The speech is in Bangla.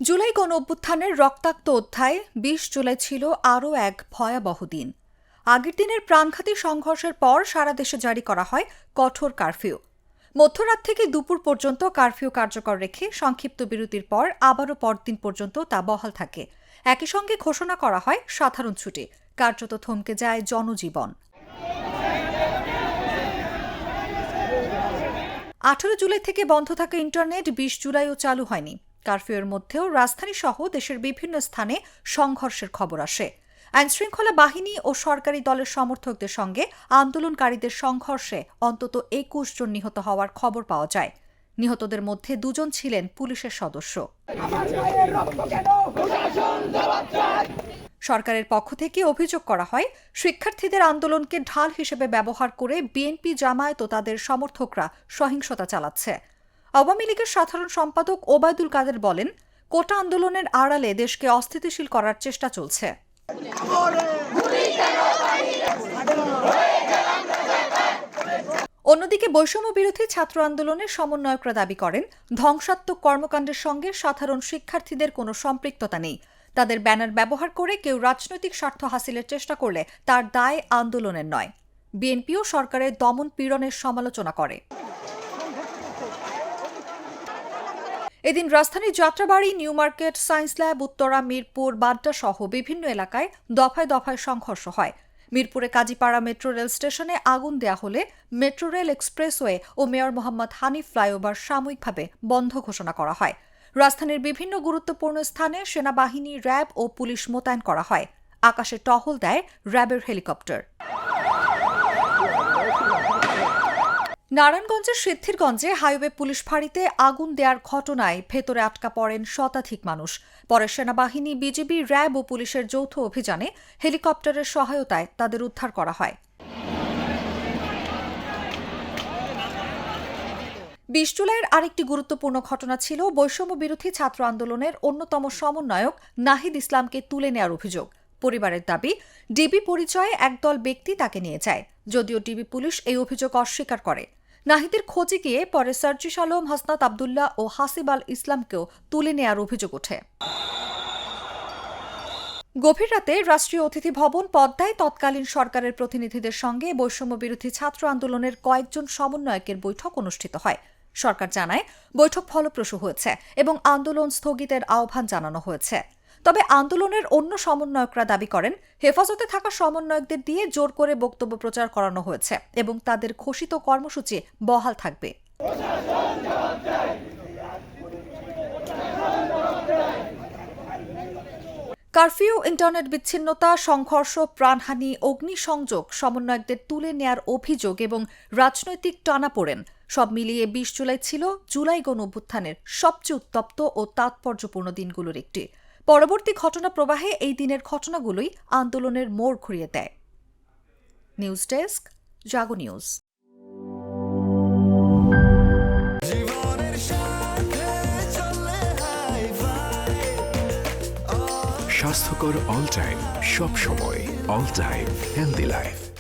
জুলাই গণঅভ্যুত্থানের রক্তাক্ত অধ্যায় ২০ জুলাই ছিল আরও এক ভয়াবহ দিন। আগের দিনের প্রাণঘাতী সংঘর্ষের পর সারা দেশে জারি করা হয় কঠোর কারফিউ। মধ্যরাত থেকে দুপুর পর্যন্ত কারফিউ কার্যকর রেখে সংক্ষিপ্ত বিরতির পর আবারও পরদিন পর্যন্ত তা বহাল থাকে। একই সঙ্গে ঘোষণা করা হয় সাধারণ ছুটি। কার্যত থমকে যায় জনজীবন। ১৮ জুলাই থেকে বন্ধ থাকা ইন্টারনেট ২০ জুলাইও চালু হয়নি। কারফিউয়ের মধ্যেও রাজধানী সহ দেশের বিভিন্ন স্থানে সংঘর্ষের খবর আসে। আইনশৃঙ্খলা বাহিনী ও সরকারি দলের সমর্থকদের সঙ্গে আন্দোলনকারীদের সংঘর্ষে অন্তত ২১ জন নিহত হওয়ার খবর পাওয়া যায়। নিহতদের মধ্যে ২ জন ছিলেন পুলিশের সদস্য। সরকারের পক্ষ থেকে অভিযোগ করা হয়, শিক্ষার্থীদের আন্দোলনকে ঢাল হিসেবে ব্যবহার করে বিএনপি, জামায়াত ও তাদের সমর্থকরা সহিংসতা চালাচ্ছে। আওয়ামী লীগের সাধারণ সম্পাদক ওবায়দুল কাদের বলেন, কোটা আন্দোলনের আড়ালে দেশকে অস্থিতিশীল করার চেষ্টা চলছে। অন্যদিকে বৈষম্য বিরোধী ছাত্র আন্দোলনের সমন্বয়করা দাবি করেন, ধ্বংসাত্মক কর্মকাণ্ডের সঙ্গে সাধারণ শিক্ষার্থীদের কোনো সম্পৃক্ততা নেই। তাদের ব্যানার ব্যবহার করে কেউ রাজনৈতিক স্বার্থ হাসিলের চেষ্টা করলে তার দায় আন্দোলনের নয়। বিএনপিও সরকারের দমন পীড়নের সমালোচনা করে। এদিন রাজধানীর Jatrabari, new market, science lab, Uttara, Mirpur, Badda সহ বিভিন্ন এলাকায় দফায় দফায় সংঘর্ষ হয়। মিরপুরে কাজীপাড়া মেট্রো রেল স্টেশনে আগুন দেয়া হলে মেট্রো রেল, এক্সপ্রেসওয়ে ও মেয়র মোহাম্মদ হানিফ ফ্লাইওভার সাময়িকভাবে বন্ধ ঘোষণা করা হয়। রাজধানীর বিভিন্ন গুরুত্বপূর্ণ স্থানে সেনাবাহিনী, র্যাব ও পুলিশ মোতায়েন করা হয়। আকাশে টহল দেয় র্যাবের হেলিকপ্টার। নারায়ণগঞ্জের সিদ্ধিরগঞ্জে হাইওয়ে পুলিশ ফাঁড়িতে আগুন দেওয়ার ঘটনায় ভেতরে আটকা পড়েন শতাধিক মানুষ। পরে সেনাবাহিনী, বিজিবি, র্যাব ও পুলিশের যৌথ অভিযানে হেলিকপ্টারের সহায়তায় তাদের উদ্ধার করা হয়। ২০ জুলাইয়ের আরেকটি গুরুত্বপূর্ণ ঘটনা ছিল বৈষম্য বিরোধী ছাত্র আন্দোলনের অন্যতম সমন্বয়ক নাহিদ ইসলামকে তুলে নেওয়ার অভিযোগ। পরিবারের দাবি, ডিবি পরিচয়ে একদল ব্যক্তি তাকে নিয়ে যায়, যদিও ডিবি পুলিশ এই অভিযোগ অস্বীকার করে। নাহিদের খোঁজে গিয়ে পরে সার্জিস আলম, হাসনাত আবদুল্লাহ ও হাসিব আল ইসলামকেও তুলে নেওয়ার অভিযোগ ওঠে। গভীর রাতে রাষ্ট্রীয় অতিথি ভবন পদ্মায় তৎকালীন সরকারের প্রতিনিধিদের সঙ্গে বৈষম্য বিরোধী ছাত্র আন্দোলনের কয়েকজন সমন্বয়কের বৈঠক অনুষ্ঠিত হয়। সরকার জানায়, বৈঠক ফলপ্রসূ হয়েছে এবং আন্দোলন স্থগিতের আহ্বান জানানো হয়েছে। তবে আন্দোলনের অন্য সমন্বয়করা দাবি করেন, হেফাজতে থাকা সমন্বয়কদের দিয়ে জোর করে বক্তব্য প্রচার করানো হয়েছে এবং তাদের ঘোষিত কর্মসূচি বহাল থাকবে। কারফিউ, ইন্টারনেট বিচ্ছিন্নতা, সংঘর্ষ, প্রাণহানি, অগ্নিসংযোগ, সমন্বয়কদের তুলে নেয়ার অভিযোগ এবং রাজনৈতিক টানাপোড়েন সব মিলিয়ে ২০ জুলাই ছিল জুলাই গণঅভ্যুত্থানের সবচেয়ে উত্তপ্ত ও তাৎপর্যপূর্ণ দিনগুলোর একটি। পরবর্তী ঘটনা প্রবাহে এই দিনের ঘটনাগুলোই আন্দোলনের মোড় ঘুরিয়ে দেয়। নিউজ ডেস্ক, জাগো নিউজ। স্বাস্থ্যকর অল টাইম, সব সময় অল টাইম হেলদি লাইফ।